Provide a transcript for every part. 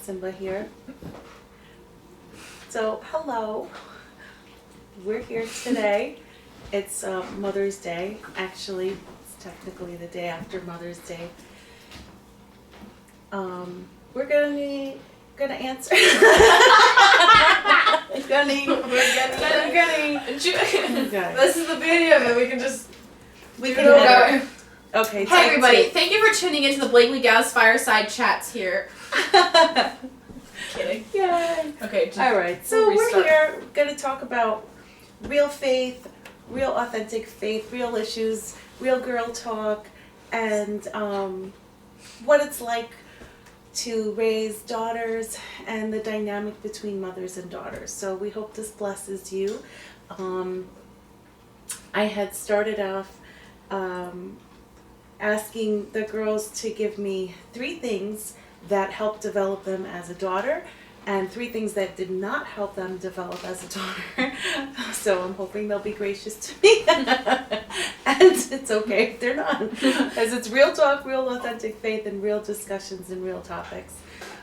Simba here. So, hello. We're here today. It's Mother's Day. Actually, it's technically the day after Mother's Day. We're gonna answer. This is the beauty of it. We can go. Okay. Hey everybody! Thank you for tuning into the Bleakley Gals Fireside Chats here. Kidding. Yay. Okay. All right. So we're here gonna talk about real faith, real authentic faith, real issues, real girl talk, and what it's like to raise daughters and the dynamic between mothers and daughters. So we hope this blesses you. I had started off asking the girls to give me 3 things that helped develop them as a daughter and 3 things that did not help them develop as a daughter. So I'm hoping they'll be gracious to me. And it's okay if they're not, because it's real talk, real authentic faith, and real discussions and real topics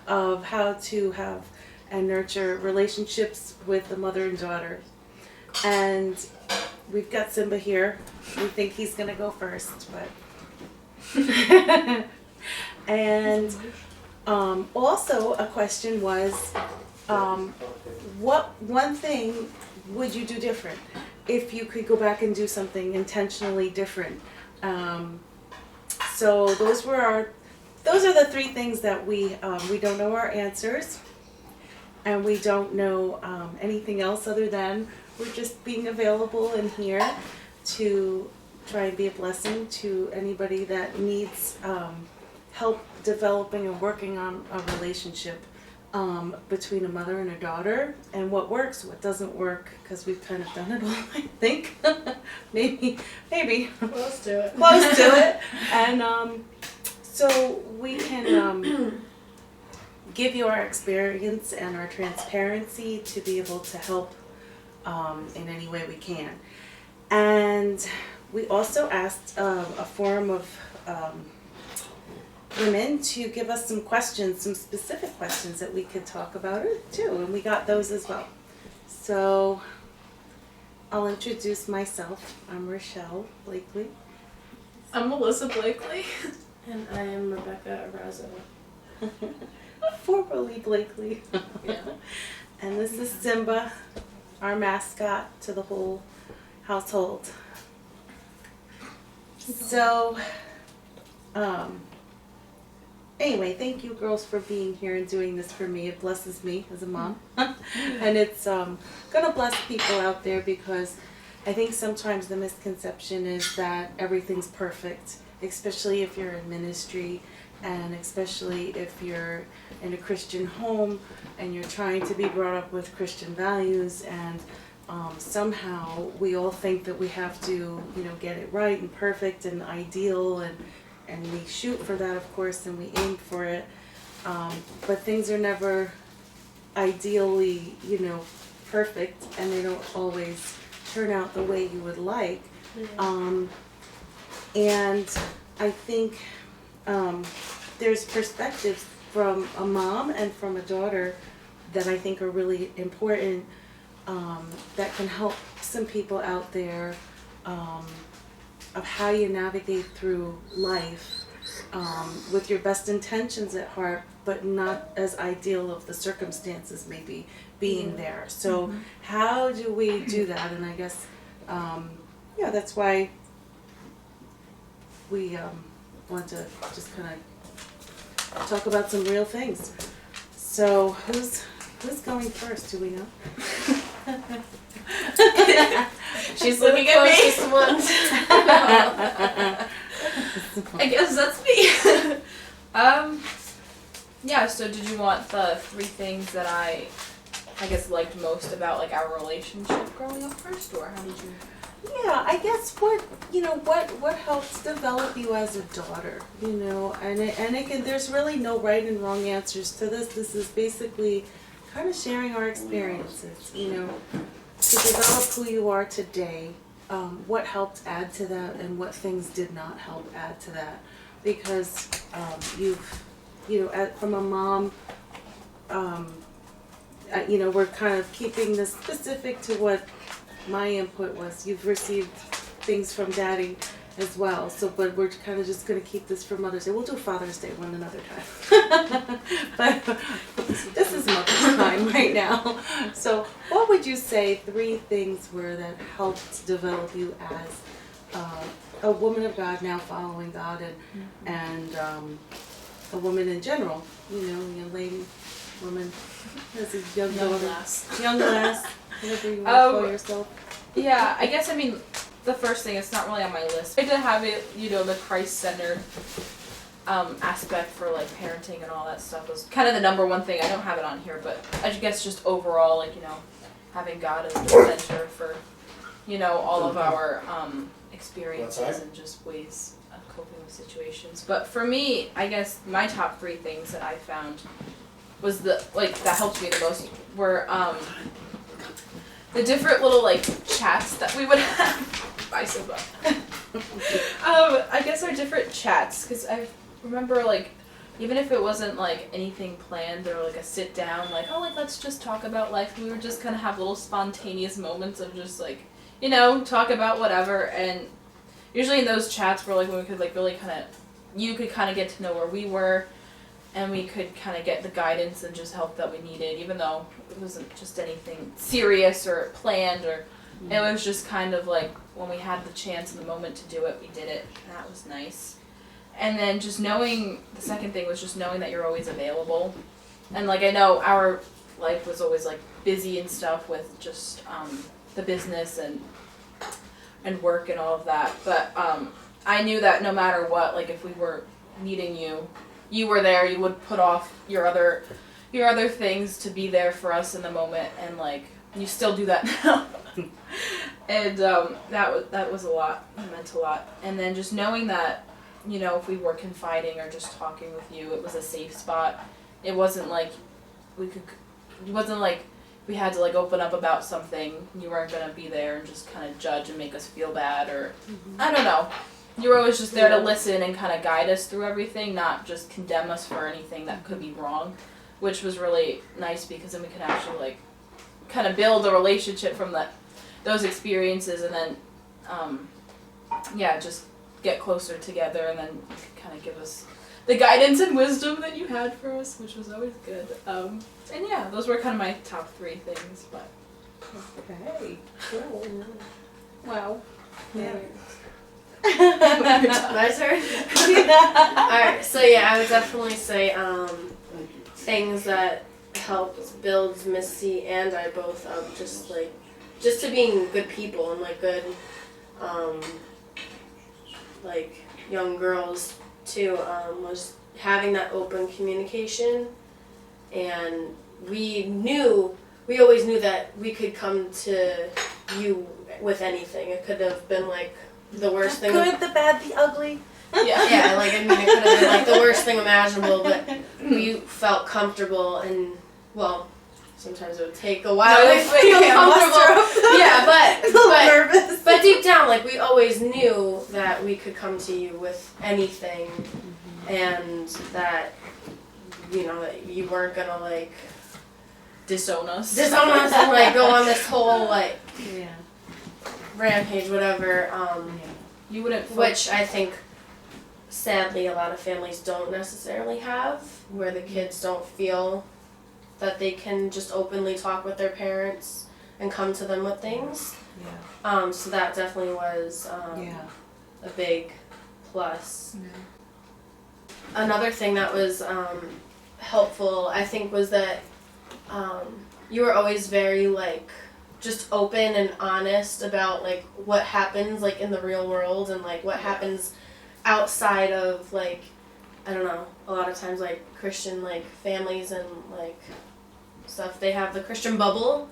of how to have and nurture relationships with the mother and daughter. And we've got Simba here. We think he's going to go first, but... And also a question was, what one thing would you do different if you could go back and do something intentionally different? So those are the 3 things that we don't know our answers, and we don't know anything else other than we're just being available and here to try and be a blessing to anybody that needs help developing and working on a relationship between a mother and a daughter, and what works, what doesn't work, because we've kind of done it all, I think. maybe. Close to it. Close to it. And so we can give you our experience and our transparency to be able to help in any way we can. And we also asked a forum of women to give us some questions, some specific questions that we could talk about it too, and we got those as well. So I'll introduce myself. I'm Rachelle Bleakley. I'm Melissa Bleakley. And I am Rebecca Arazo. Formerly Bleakley. Yeah. And this is Simba, our mascot to the whole household. So, anyway, thank you girls for being here and doing this for me. It blesses me as a mom. And it's gonna bless people out there, because I think sometimes the misconception is that everything's perfect, especially if you're in ministry, and especially if you're in a Christian home and you're trying to be brought up with Christian values, and somehow we all think that we have to, get it right and perfect and ideal, and we shoot for that, of course, and we aim for it. But things are never ideally, perfect, and they don't always turn out the way you would like. Yeah. And I think there's perspectives from a mom and from a daughter that I think are really important, that can help some people out there of how you navigate through life with your best intentions at heart, but not as ideal of the circumstances maybe being there. So how do we do that? And I guess, that's why we want to just kind of talk about some real things. So who's going first? Do we know? She's looking at me. I guess that's me. Yeah, so did you want the 3 things that I guess liked most about like our relationship growing up first, or how did you? Yeah, I guess what helps develop you as a daughter, and it can, there's really no right and wrong answers to this. This is basically kind of sharing our experiences, to develop who you are today, what helped add to that and what things did not help add to that. Because from a mom we're kind of keeping this specific to what my input was. You've received things from Daddy as well, but we're kind of just going to keep this for Mother's Day. We'll do Father's Day one another time. But this is Mother's time right now. So what would you say 3 things were that helped develop you as a woman of God, now following God, and a woman in general, young lady, woman, as a young lass, whatever you want to call yourself. Yeah, I guess, the first thing, it's not really on my list. I did have it, the Christ-centered aspect for, like, parenting and all that stuff was kind of the number one thing. I don't have it on here, but I guess just overall, like, having God as the center for, all of our experiences and just ways of coping with situations. But for me, I guess my top 3 things that I found was that helped me the most were the different little, like, chats that we would have. Bye, Silva. I guess our different chats, because I remember, like, even if it wasn't, like, anything planned or, like, a sit down, like, let's just talk about life, we would just kind of have little spontaneous moments of just, like, talk about whatever. And usually in those chats were, like, when we could, like, really kind of, you could kind of get to know where we were, and we could kind of get the guidance and just help that we needed, even though it wasn't just anything serious or planned, or it was just kind of like when we had the chance and the moment to do it, we did it, and that was nice. And then just knowing, the second thing was just knowing that you're always available. And, like, I know our life was always, like, busy and stuff with just the business and work and all of that, but I knew that no matter what, like, if we were needing you, you were there. You would put off your other things to be there for us in the moment, and, like, you still do that now. And that was a lot. It meant a lot. And then just knowing that, if we were confiding or just talking with you, it was a safe spot. It wasn't like we had to, like, open up about something. You weren't gonna be there and just kind of judge and make us feel bad, or I don't know. You were always just there to listen and kind of guide us through everything, not just condemn us for anything that could be wrong, which was really nice, because then we could actually, like, kind of build a relationship from those experiences, and then, just get closer together, and then you could kind of give us the guidance and wisdom that you had for us, which was always good. And yeah, those were kind of my top 3 things, but. Okay, cool. Wow. Yeah. My turn? Alright, so yeah, I would definitely say things that helped build Missy and I both up, just to being good people and, like, good like, young girls too, was having that open communication. And we always knew that we could come to you with anything. It could have been, like, the worst thing. The good, the bad, the ugly. Yeah, like, it could have been, like, the worst thing imaginable, but we felt comfortable, and, well, sometimes it would take a while to feel comfortable. Yeah, but deep down, like, we always knew that we could come to you with anything, and that, that you weren't gonna, like, Disown us and, like, go on this whole, like, rampage, whatever, you wouldn't, which I think sadly a lot of families don't necessarily have, where the kids don't feel that they can just openly talk with their parents and come to them with things. So that definitely was a big plus. Another thing that was helpful, I think, was that you were always very, like, just open and honest about, like, what happens, like, in the real world, and, like, what happens outside of, like, I don't know, a lot of times, like, Christian, like, families and, like, stuff, they have the Christian bubble,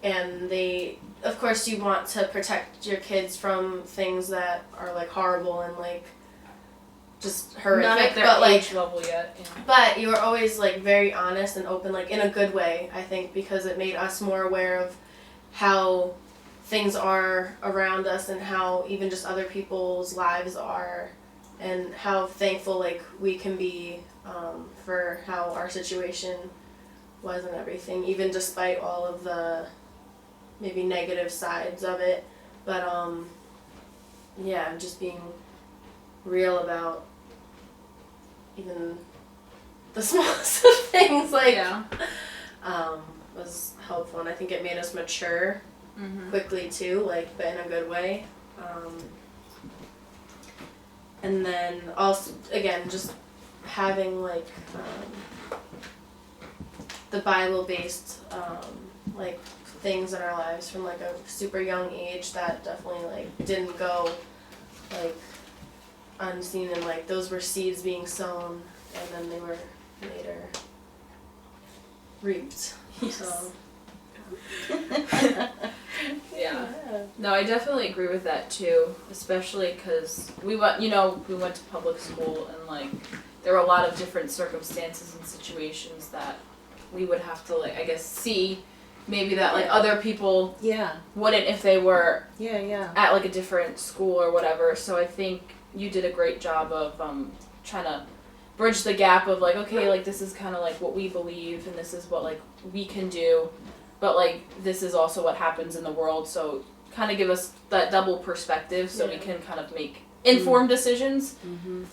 and they, of course, you want to protect your kids from things that are, like, horrible and, like, just horrific. Not at their but, like, age level yet. Yeah. But you were always, like, very honest and open, like, in a good way, I think, because it made us more aware of how things are around us, and how even just other people's lives are, and how thankful, like, we can be for how our situation wasn't everything, even despite all of the maybe negative sides of it. But yeah, just being real about even the smallest of things, like, was helpful, and I think it made us mature quickly too, like, but in a good way. And then also, again, just having like the Bible-based like things in our lives from like a super young age that definitely like didn't go like unseen, and like those were seeds being sown and then they were later reaped. Yes. So Yeah. No, I definitely agree with that too, especially because we went to public school, and like there were a lot of different circumstances and situations that we would have to, like, I guess, see maybe that like other people wouldn't if they were at like a different school or whatever. So I think you did a great job of trying to bridge the gap of like, okay, like this is kind of like what we believe and this is what like we can do, but like this is also what happens in the world, so kind of give us that double perspective so we can kind of make informed decisions,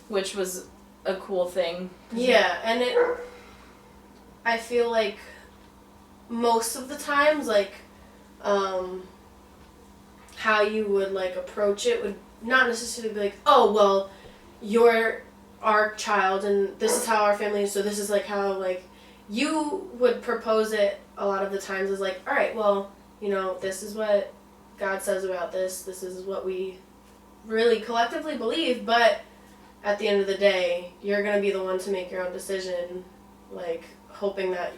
which was a cool thing. Yeah, and I feel like most of the times, like, how you would like approach it would not necessarily be like, oh, well, you're our child and this is how our family is, so this is like how, like, you would propose it a lot of the times as like, all right, well, you know, this is what God says about this is what we really collectively believe, but at the end of the day, you're going to be the one to make your own decision, like, hoping that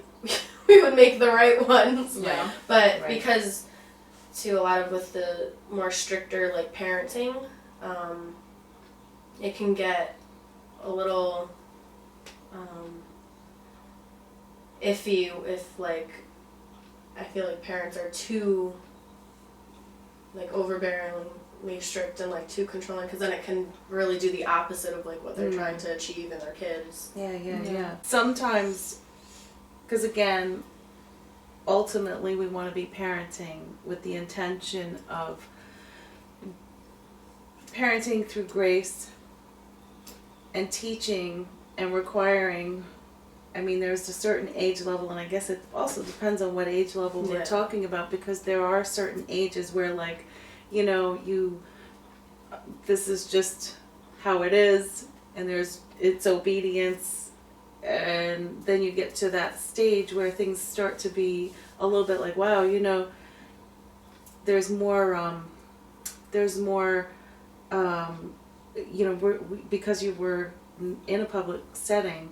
we would make the right ones. Yeah. But because, too, a lot of with the more stricter, like, parenting, it can get a little iffy if, like, I feel like parents are too, like, overbearingly strict and, like, too controlling, because then it can really do the opposite of, like, what they're trying to achieve in their kids. Yeah. Sometimes, because again, ultimately we want to be parenting with the intention of parenting through grace and teaching and requiring. I mean, there's a certain age level, and I guess it also depends on what age level we're talking about, because there are certain ages where, like, you know, this is just how it is, and it's obedience, and then you get to that stage where things start to be a little bit like, wow, you know, there's more, you know, because you were in a public setting,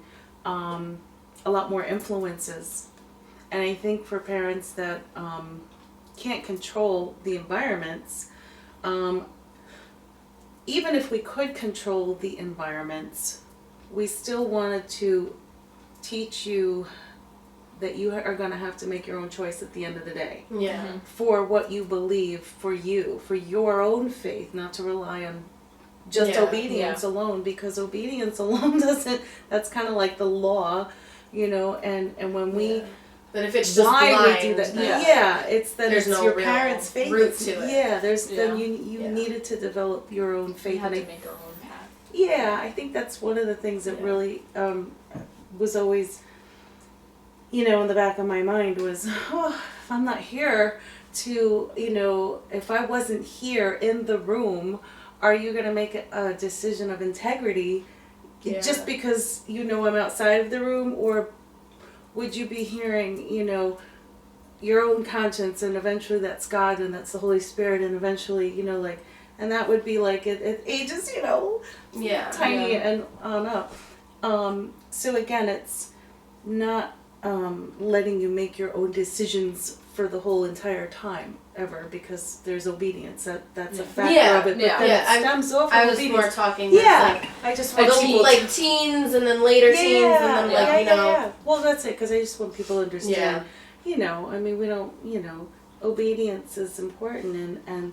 a lot more influences. And I think for parents that can't control the environments, even if we could control the environments, we still wanted to teach you that you are going to have to make your own choice at the end of the day. Yeah. For what you believe, for your own faith, not to rely on just obedience alone, because obedience alone that's kind of like the law, you know, and when we but if it's just blind, we do that, it's then there's it's no your real parents' faith root to it. Then you needed to develop your own faith. You had to make our own path. Yeah, I think that's one of the things that really was always, you know, in the back of my mind was, if I'm not here to, you know, if I wasn't here in the room, are you going to make a decision of integrity just because you know I'm outside of the room, or would you be hearing, you know, your own conscience, and eventually that's God and that's the Holy Spirit, and eventually, you know, like, and that would be like at ages, you know, tiny and on up. So again, it's not letting you make your own decisions for the whole entire time ever, because there's obedience that's a factor of it, but then it stems off I of was obedience. more talking with like I just want people like teens and then later teens and then like you know. Well, that's it, because I just want people to understand. You know, I mean, we don't. You know, obedience is important, and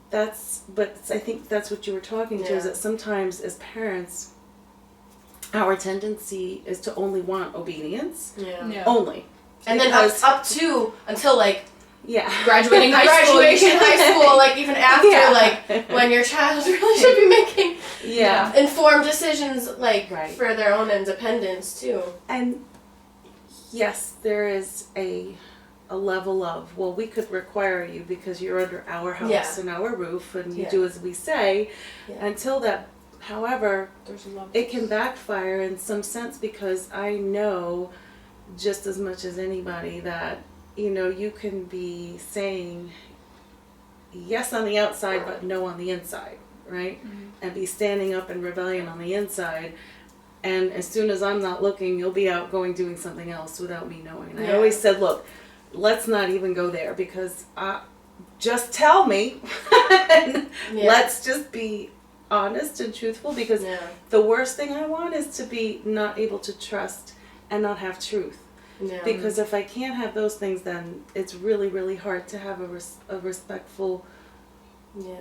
that's. But I think that's what you were talking to, is that sometimes as parents, our tendency is to only want obedience. Yeah. Only. And then up to until like graduating high school. High school, like even after like when your child really should be making informed decisions like for their own independence too. And yes, there is a level of, well, we could require you because you're under our house and our roof and you do as we say until that. However, it can backfire in some sense because I know just as much as anybody that, you know, you can be saying yes on the outside but no on the inside, right? And be standing up in rebellion on the inside, and as soon as I'm not looking, you'll be out doing something else without me knowing. And I always said, look, let's not even go there because just tell me and let's just be honest and truthful, because the worst thing I want is to be not able to trust and not have truth. Because if I can't have those things, then it's really, really hard to have a respectful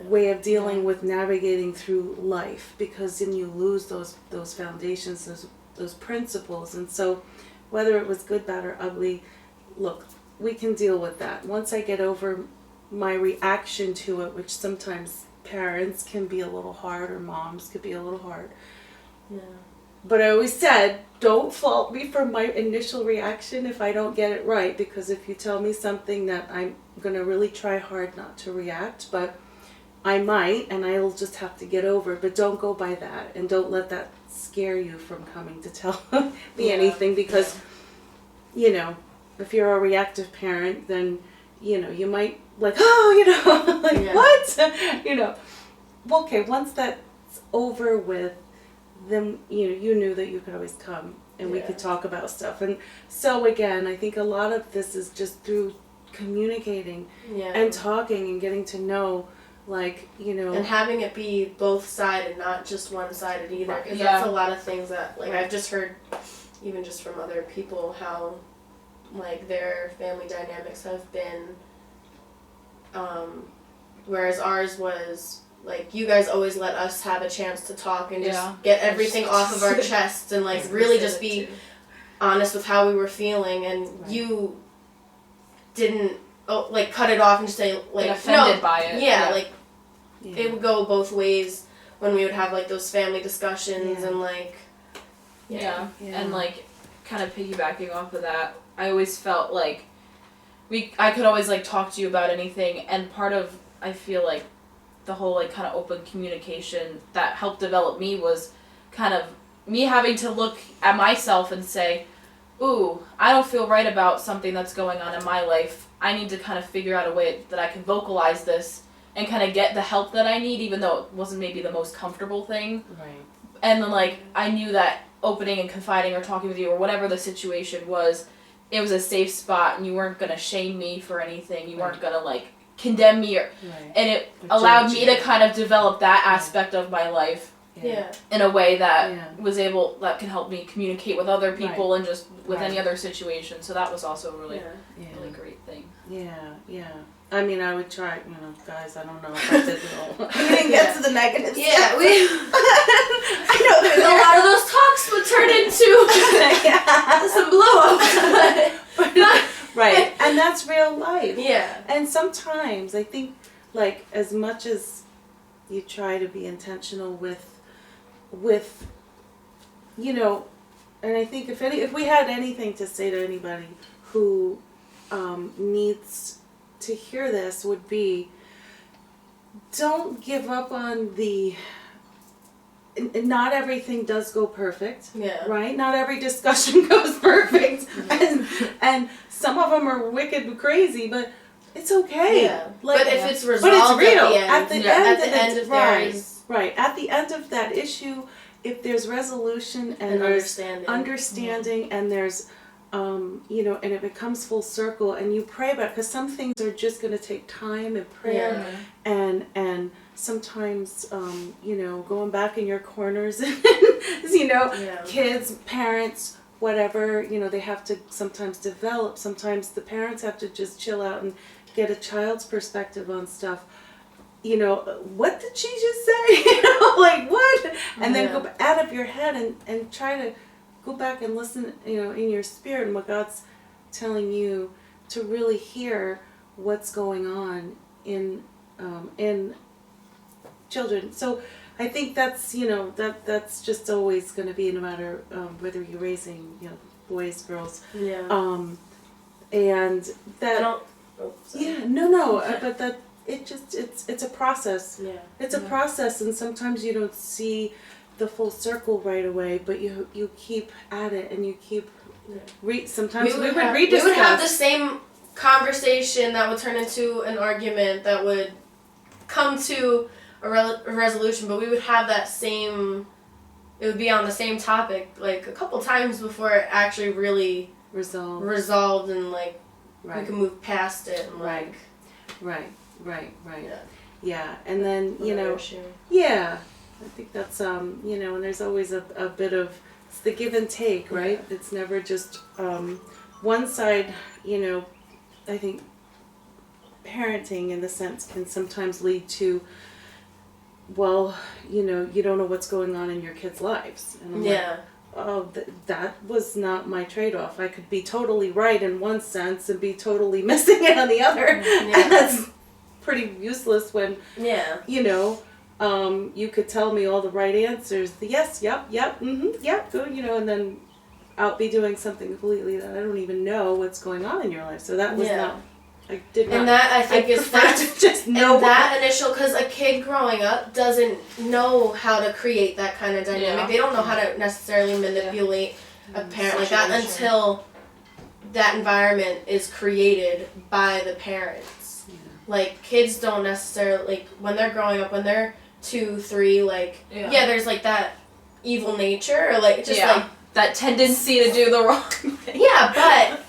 way of dealing with navigating through life, because then you lose those foundations, those principles. And so whether it was good, bad, or ugly, look, we can deal with that. Once I get over my reaction to it, which sometimes parents can be a little hard, or moms could be a little hard. But I always said, don't fault me for my initial reaction if I don't get it right, because if you tell me something that I'm going to really try hard not to react, but I might, and I'll just have to get over it. But don't go by that, and don't let that scare you from coming to tell me anything, because, you know, if you're a reactive parent, then, you know, you might like, oh, you know, like, what? You know, well, okay, once that's over with, then, you know, you knew that you could always come and we could talk about stuff. And so, again, I think a lot of this is just through communicating and talking and getting to know, like, you know. And having it be both-sided, not just one-sided either. Because that's a lot of things that, like, I've just heard, even just from other people, how, like, their family dynamics have been, whereas ours was, like, you guys always let us have a chance to talk and just get everything off of our chests and, like, really just be honest with how we were feeling, and you didn't, like, cut it off and just say, like, get offended by it. Like, it would go both ways when we would have, like, those family discussions and, like, and, like, kind of piggybacking off of that, I always felt like I could always, like, talk to you about anything, and part of, I feel like, the whole, like, kind of open communication that helped develop me was kind of me having to look at myself and say, ooh, I don't feel right about something that's going on in my life. I need to kind of figure out a way that I can vocalize this and kind of get the help that I need, even though it wasn't maybe the most comfortable thing. Right. And then, like, I knew that opening and confiding or talking with you or whatever the situation was, it was a safe spot, and you weren't going to shame me for anything. You weren't going to, like, condemn me, and it allowed me to kind of develop that aspect of my life in a way that that can help me communicate with other people and just with any other situation. So that was also a really great thing. I mean, I would try, you know, guys, I don't know if I did it all. We didn't get to the negative stuff. I know there's a lot of those talks would turn into some blow-ups. Right, and that's real life. Yeah. And sometimes I think, like, as much as you try to be intentional with, you know, and I think if we had anything to say to anybody who needs to hear this, would be, don't give up on not everything does go perfect, right? Not every discussion goes perfect, and some of them are wicked crazy, but it's okay. Like, but if it's resolved at the end of at the end of that issue, if there's resolution and there's understanding and there's you know, and it becomes full circle, and you pray about it, because some things are just going to take time and prayer, and sometimes, you know, going back in your corners, you know, kids, parents, whatever, you know, they have to sometimes develop. Sometimes the parents have to just chill out and get a child's perspective on stuff. You know, what did she just say? You know, like, what? And then go add up your head and try to go back and listen, you know, in your spirit and what God's telling you to really hear what's going on in children. So I think that's, that's just always going to be, no matter whether you're raising, boys, girls. Yeah. And that. I don't. Oh, sorry. Yeah. No. But that it's a process. Yeah. It's a process, and sometimes you don't see the full circle right away, but you keep at it, and you keep sometimes we would rediscuss. We would have the same conversation that would turn into an argument that would come to a resolution, but we would have that same. It would be on the same topic like a couple times before it actually really resolved, and like we could move past it and like. Right. Yeah, and then Issue. Yeah, I think that's and there's always a bit of it's the give and take, right? Yeah. It's never just one side. I think parenting, in the sense, can sometimes lead to, well, you don't know what's going on in your kids' lives, and I'm like, oh, that was not my trade-off. I could be totally right in one sense and be totally missing it on the other. Yeah. And that's pretty useless when, you could tell me all the right answers. The yes, yep, good, and then I'll be doing something completely that I don't even know what's going on in your life. So that was not, I did not. And that, I think, is that, just know. And that initial, because a kid growing up doesn't know how to create that kind of dynamic. Yeah. They don't know how to necessarily manipulate a parent like that until that environment is created by the parents. Yeah. Like, kids don't necessarily, like, when they're growing up, when they're 2, 3, like, there's, like, that evil nature, or, like, just, like, that tendency to do the wrong thing. Yeah, but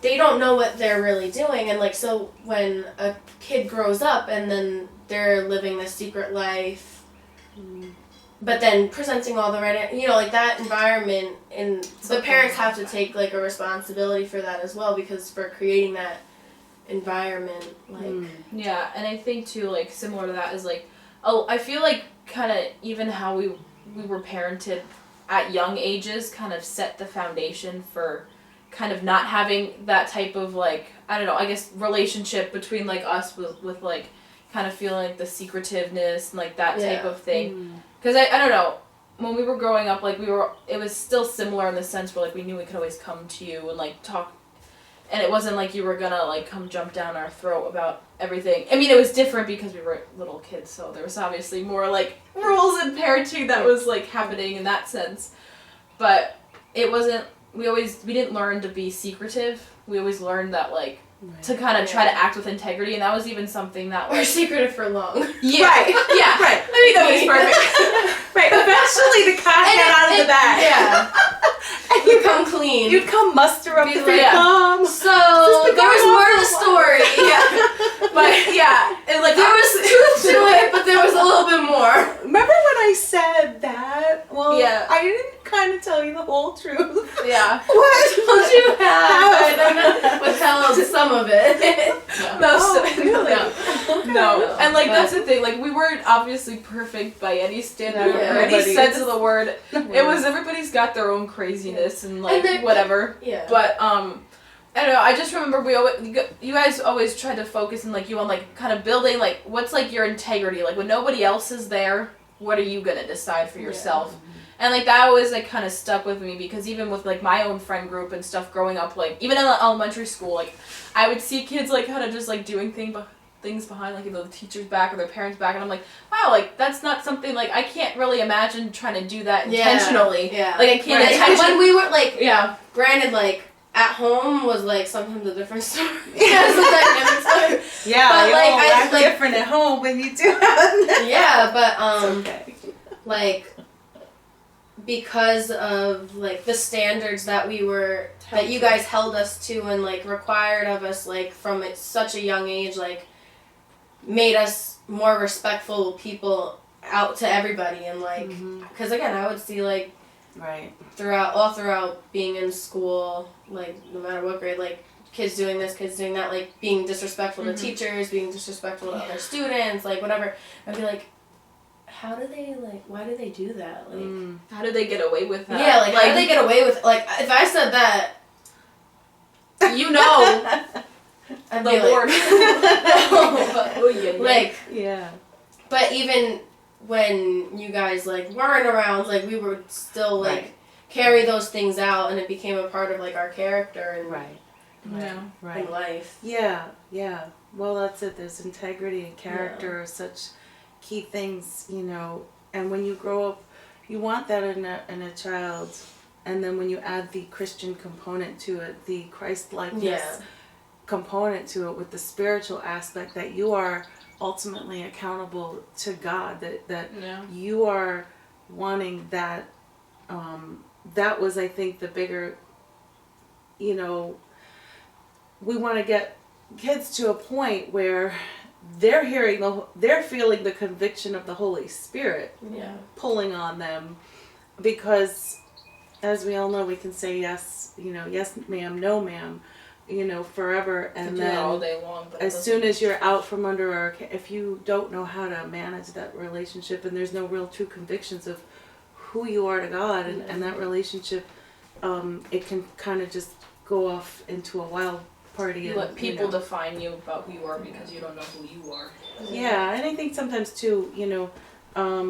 they don't know what they're really doing, and, like, so when a kid grows up and then they're living this secret life, but then presenting all the right, like, that environment, and the parents have to take, like, a responsibility for that as well, because for creating that environment, like... Yeah, and I think, too, like, similar to that is, like, I feel like kind of even how we were parented at young ages kind of set the foundation for kind of not having that type of, like, I don't know, I guess relationship between, like, us with like, kind of feeling like the secretiveness and, like, that type of thing. Because I don't know, when we were growing up, like, it was still similar in the sense where, like, we knew we could always come to you and, like, talk, and it wasn't like you were gonna, like, come jump down our throat about everything. I mean, it was different because we were little kids, so there was obviously more, like, rules in parenting that was, like, happening in that sense. But it wasn't, we didn't learn to be secretive. We always learned that, like, to kind of try to act with integrity, and that was even something that, like... We're secretive for long. Yeah. Right. Yeah. Right. I mean, that was perfect. Right. Eventually the cat got out of the bag. Yeah. And you come clean. You'd come muster up the like, mom. So, there was more to the story. But, and, like, there was truth to it, but there was a little bit more. Remember when I said that? Well, I didn't kind of tell you the whole truth. Yeah. What? Don't you have? I withheld some of it. Most of it. Really? No. And, like, that's the thing. Like, we weren't obviously perfect by any standard or any sense of the word. It was, everybody's got their own craziness and, like, whatever. Yeah. But, I don't know, I just remember you guys always tried to focus on, like, you on, like, kind of building, like, what's, like, your integrity? Like, when nobody else is there, what are you gonna decide for yourself? And, like, that always, like, kind of stuck with me, because even with, like, my own friend group and stuff growing up, like, even in elementary school, like, I would see kids, like, kind of just, like, doing things behind, like, the teacher's back or their parents' back, and I'm like, wow, like, that's not something, like, I can't really imagine trying to do that intentionally. Yeah. Like, I can't when we were, like, granted, like, at home was, like, sometimes a different story. It's a dynamic story. Yeah, but, you like, all act different at home when you do have Yeah, but, okay. like, because of, like, the standards that that you guys held us to and, like, required of us, like, from such a young age, like, made us more respectful people out to everybody, and, like, because, again, I would see, like, throughout being in school, like, no matter what grade, like, kids doing this, kids doing that, like, being disrespectful to teachers, being disrespectful to other students, like, whatever. I'd be like, how do they, like, why do they do that? Like, how do they get away with that? Yeah, like, how do they get away with, like, if I said that, You know, I'd the be Lord. like, Yeah. but even when you guys like weren't around, like we were still like Right. carry those things out, and it became a part of like our character and Right. Yeah. Right. in life. Yeah, yeah. Well, that's it. There's integrity and character Yeah. are such key things, you know. And when you grow up, you want that in a child. And then when you add the Christian component to it, the Christ-likeness Yeah. component to it with the spiritual aspect that you are ultimately accountable to God, that Yeah. you are wanting that, that was, I think, the bigger, you know, we want to get kids to a point where they're they're feeling the conviction of the Holy Spirit Yeah. pulling on them, because as we all know, we can say yes, you know, yes ma'am, no ma'am, you know, forever, And and do that all then day long. But as soon as you're out from under if you don't know how to manage that relationship, and there's no real true convictions of who you are to God, and that relationship, it can kind of just go off into a wild party. you And, let people you know. define you about who you are because you don't know who you are. Yeah, and I think sometimes too, you know,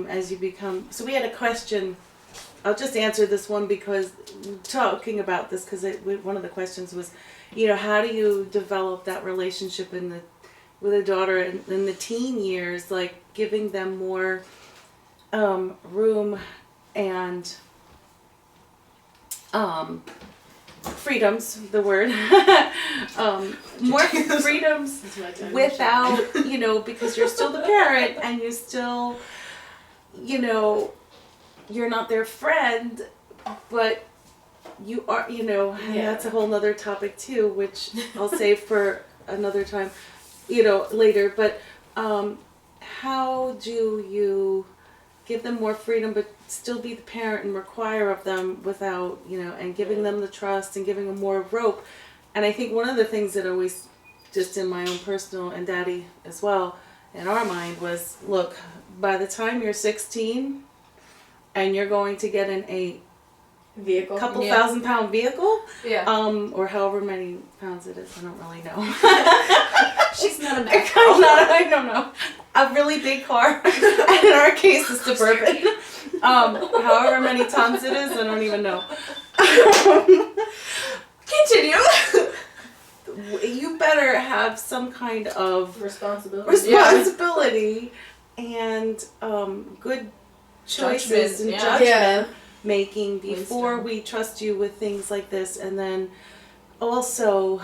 as you become, so we had a question, I'll just answer this one because talking about this, because one of the questions was, you know, how do you develop that relationship with a daughter in the teen years, like giving them more room and freedoms, the word, more freedoms without, you know, because you're still the parent and you still, you know, you're not their friend, but you are, you know, and that's a whole nother topic too, which I'll save for another time, you know, later. But how do you give them more freedom but still be the parent and require of them without, you know, and giving them the trust and giving them more rope? And I think one of the things that always, just in my own personal and Daddy as well, in our mind was, look, by the time you're 16 and you're going to get in a Vehicle. couple £1,000-pound vehicle, Yeah. or however many pounds it is, I don't really know. She's not a I don't know. A really big car. In our case, a Suburban. However many tons it is, I don't even know. Continue. You better have some kind of Responsibility. and good choices Judgment, and yeah. judgment making before Wisdom. we trust you with things like this. And then also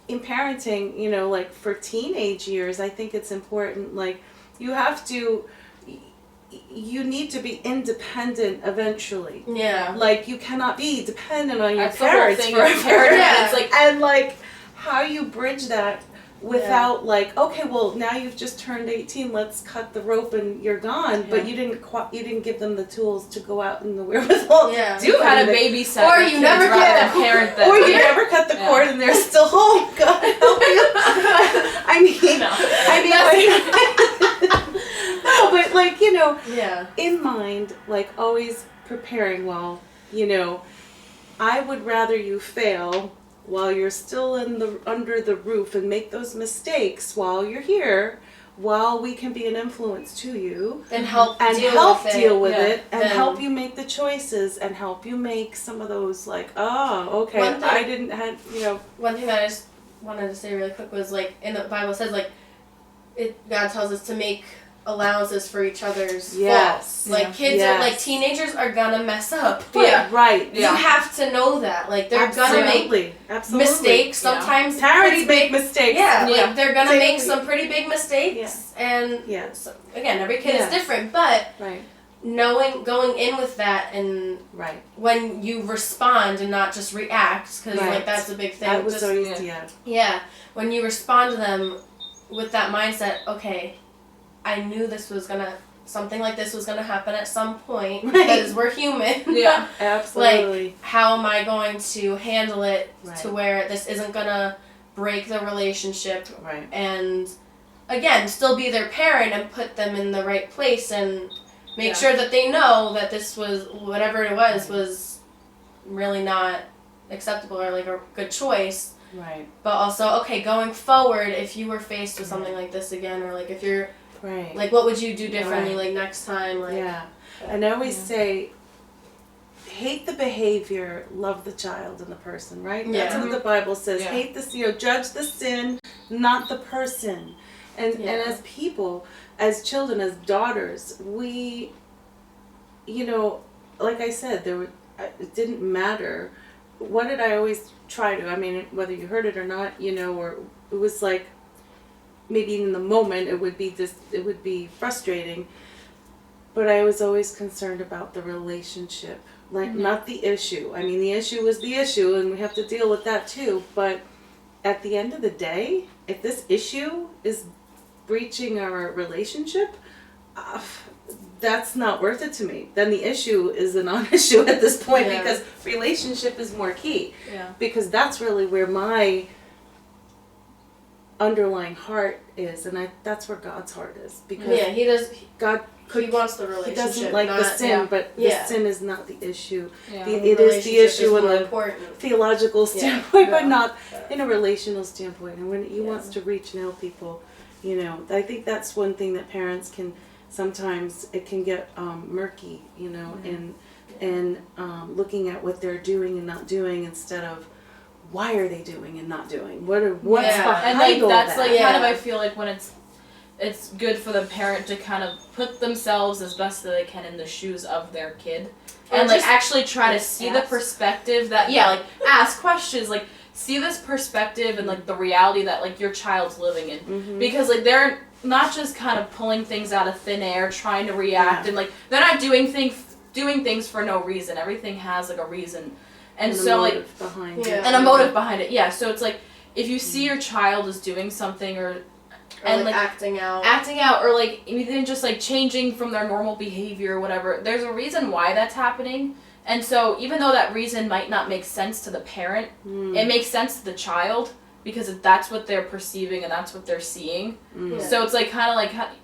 in parenting, you know, like for teenage years, I think it's important, like you need to be independent eventually. Yeah. Like you cannot be dependent on your That's the whole parents thing for of parenting. Yeah. It's like, and like how you bridge that without like, okay, well now you've just turned 18, let's cut the rope and you're gone. But you didn't give them the tools to go out in the wherewithal Yeah. to you do had a anything. babysat. Or your you kids never rather get than parent them. Or you never cut the cord and they're still home. God help you. I mean, No. no, but like, you know, Yeah. in mind, like always preparing, while, you know, I would rather you fail while you're still under the roof and make those mistakes while you're here, while we can be an influence to you And help and deal help with deal it. with Yeah. it and Then- help you make the choices and help you make some of those like, oh, okay, One thing- I didn't have, you know. One thing that I just wanted to say really quick was like in the Bible says like God tells us to make allowances for each other's Yes. faults. Like Yeah. kids Yes. are like teenagers are gonna mess up. But Yeah. Right. you have to know that. Like they're gonna make Absolutely. mistakes. Yeah. Sometimes Parents pretty make big mistakes. Yeah, Yeah. like they're gonna Same make with some pretty big mistakes. And Yeah. so, again, every kid Yeah. is different, but Right. going in with that, and Right. when you respond and not just react, because Right. like that's a big thing. That was just, always when you respond to them with that mindset, okay, I knew something like this was gonna happen at some point, Right. because we're human. Yeah. Absolutely. How am I going to handle it Right. to where this isn't gonna break the relationship, Right. and again, still be their parent and put them in the right place and make Yeah. sure that they know that this was, whatever it was really not acceptable or like a good choice. Right. But also, okay, going forward, if you were faced with something like this again, or like if you're, Right. like, what would you do differently, Right. like next time, like. Yeah. And I always say, hate the behavior, love the child and the person, right? That's Yeah. what the Bible says. Yeah. Hate the, judge the sin, not the person. And as people, as children, as daughters, we, like I said, it didn't matter. What did I always try to? I mean, whether you heard it or not, or it was like, maybe in the moment it would be frustrating, but I was always concerned about the relationship, like not the issue. I mean, the issue was the issue, and we have to deal with that too. But at the end of the day, if this issue is breaching our relationship, that's not worth it to me. Then the issue is a non-issue at this point because relationship is more key. Yeah. Because that's really where my underlying heart is, and that's where God's heart is. Because He does. God He wants the He relationship. doesn't like not, the sin, but the Yeah. sin is not the issue. Yeah. It is the issue in more the important. theological standpoint, but Yeah. not in a relational standpoint. And when He Yeah. wants to reach and help people, I think that's one thing that parents can sometimes it can get murky, and looking at what they're doing and not doing instead of why are they doing and not doing? What's Yeah. behind And all that's that? kind of I feel like when it's good for the parent to kind of put themselves as best that they can in the shoes of their kid. Or And just, actually try to see the ask. perspective that ask questions, see this perspective and the reality that your child's living in. Mm-hmm. Because they're not just kind of pulling things out of thin air, trying to react, and they're not doing things for no reason. Everything has a reason. And so motive behind it. Yeah. and a motive behind it. Yeah, so it's if you see your child is doing something or and acting out. or even just changing from their normal behavior or whatever, there's a reason why that's happening. And so even though that reason might not make sense to the parent, it makes sense to the child because that's what they're perceiving and that's what they're seeing. Mm. Yeah. So it's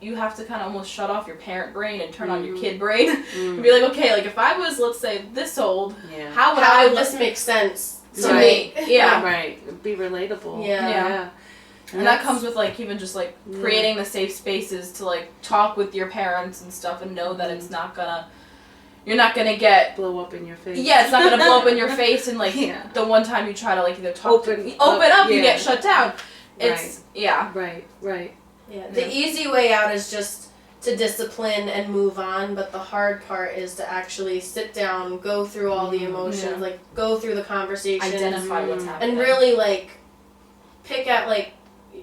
you have to kind of almost shut off your parent brain and turn on your kid brain and be okay, if I was, let's say, this old, Yeah. how would How I would this make sense to Right. me? Yeah. Right. Be relatable. Yeah. And that comes with even just creating the safe spaces to talk with your parents and stuff and know that it's not gonna, you're not gonna get blow up in your face. Yeah, it's not gonna blow up in your face and the one time you try to either talk Open up, you yeah. get shut down. It's Right. Yeah. The easy way out is just to discipline and move on, but the hard part is to actually sit down, go through all the emotions, go through the conversations, identify what's happening. and really pick at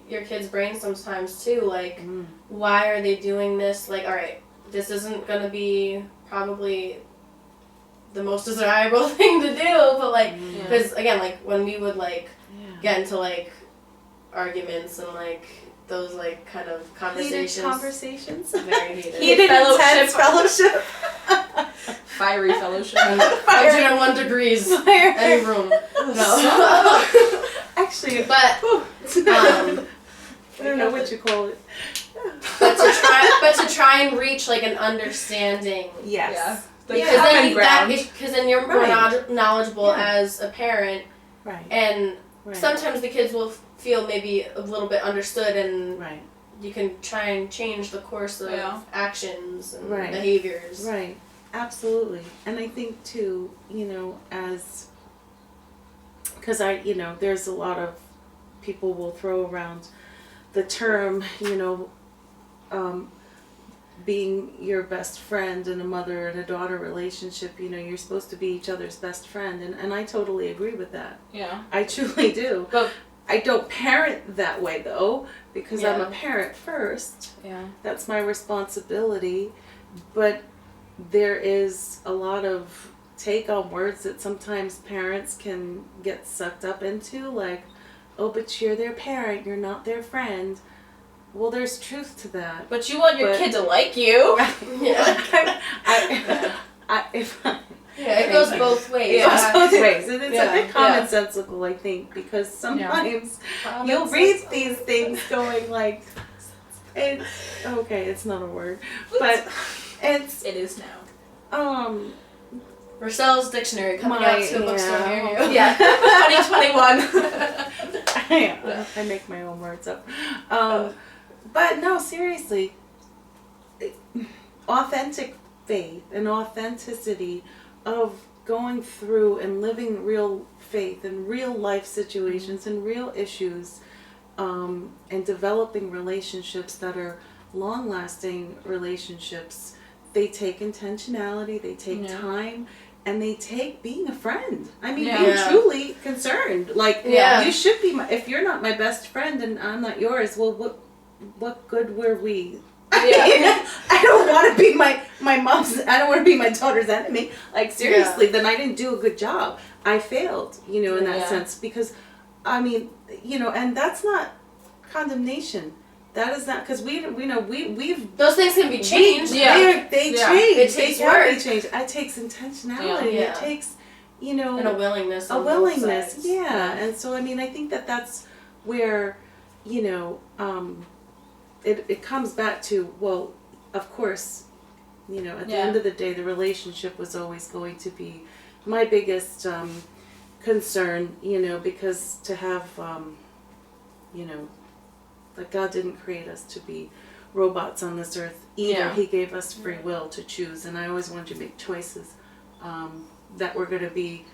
your kid's brain sometimes too. Why are they doing this? All right, this isn't gonna be probably the most desirable thing to do, but because again, when we would get into arguments and those kind of conversations. Heated conversations. Very heated. Heated intense fellowship. Fiery fellowship. 101 degrees. Any room. No. Actually, But I don't know what you call it. but to try and reach an understanding. Yes. Yeah. Because then you're more knowledgeable as a parent, Right. and sometimes the kids will feel maybe a little bit understood, and you can try and change the course of actions and behaviors. Right. Absolutely. And I think too, because there's a lot of people will throw around the term, being your best friend in a mother and a daughter relationship, you're supposed to be each other's best friend. And I totally agree with that. Yeah. I truly do. But I don't parent that way though, because I'm a parent first. yeah. That's my responsibility. But there is a lot of take on words that sometimes parents can get sucked up into, oh, but you're their parent, you're not their friend. Well, there's truth to that. But you want your kid to like you. Yeah. It goes both ways. It goes both ways. And it's a bit Yeah. commonsensical, I think, because sometimes you'll read these things going it's not a word, but It is now. Rachelle's dictionary coming out to a bookstore near you. Yeah, 2021. I make my own words up. But no, seriously, authentic faith and authenticity of going through and living real faith in real life situations and real issues, and developing relationships that are long-lasting relationships. They take intentionality, they take time, and they take being a friend. I mean, being truly concerned. Like, you should be if you're not my best friend and I'm not yours, well, what good were we? I don't want to be my mom's, I don't want to be my daughter's enemy. Like, seriously, then I didn't do a good job. I failed, in that sense. Because, I mean, and that's not condemnation. That is not, because we've those things can be changed. They change. It takes work. It takes intentionality. It takes, and a willingness. A willingness, And so, I mean, I think that's where, it comes back to, well, of course, at the end of the day, the relationship was always going to be my biggest concern, because to have, that God didn't create us to be robots on this earth either. Yeah. He gave us free will to choose, and I always wanted to make choices that were going to be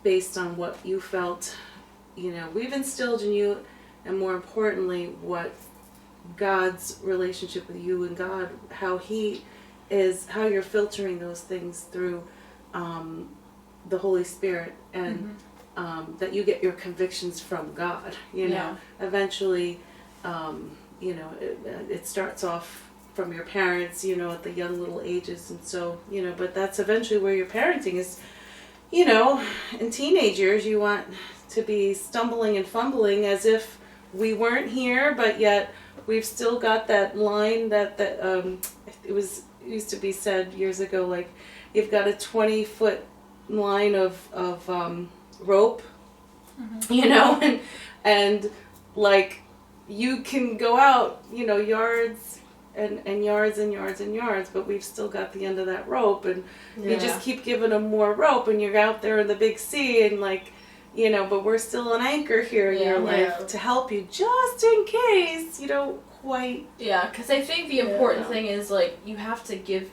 based on what you felt, we've instilled in you, and more importantly, what God's relationship with you and God, how you're filtering those things through the Holy Spirit, and that you get your convictions from God. Eventually, it starts off from your parents, at the young little ages, and so, but that's eventually where your parenting is, in teenage years, you want to be stumbling and fumbling as if we weren't here, but yet we've still got that line that it used to be said years ago, like, you've got a 20-foot line of rope, and like, you can go out, yards and yards and yards and yards, but we've still got the end of that rope, and you just keep giving them more rope, and you're out there in the big sea, and like, but we're still an anchor here in your life to help you, just in case you don't quite. Yeah, because I think the important thing is, like, you have to give,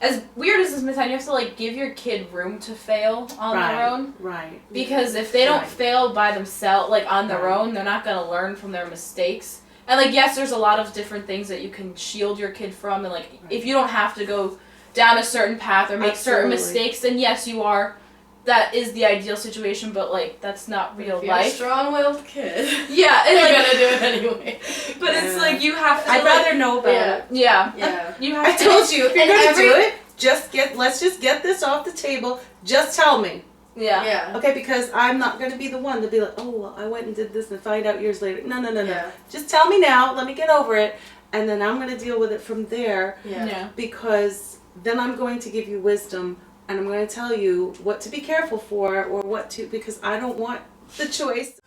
as weird as this may sound, you have to, like, give your kid room to fail on their own. Right. Because if they don't fail by themselves, like, on their own, they're not going to learn from their mistakes. And, like, yes, there's a lot of different things that you can shield your kid from, and, like, if you don't have to go down a certain path or make certain mistakes, then yes, you are. That is the ideal situation, but, like, that's not real if life. You're a strong-willed kid. Yeah, and you're like, gonna do it anyway. But it's like, you have to. I'd rather know about it. Yeah. You have I told you, if you're gonna do it, let's just get this off the table. Just tell me. Yeah. Okay, because I'm not gonna be the one to be like, oh, well, I went and did this and find out years later. No. Yeah. Just tell me now. Let me get over it, and then I'm gonna deal with it from there. Yeah. Because then I'm going to give you wisdom. And I'm going to tell you what to be careful for, or because I don't want the choice.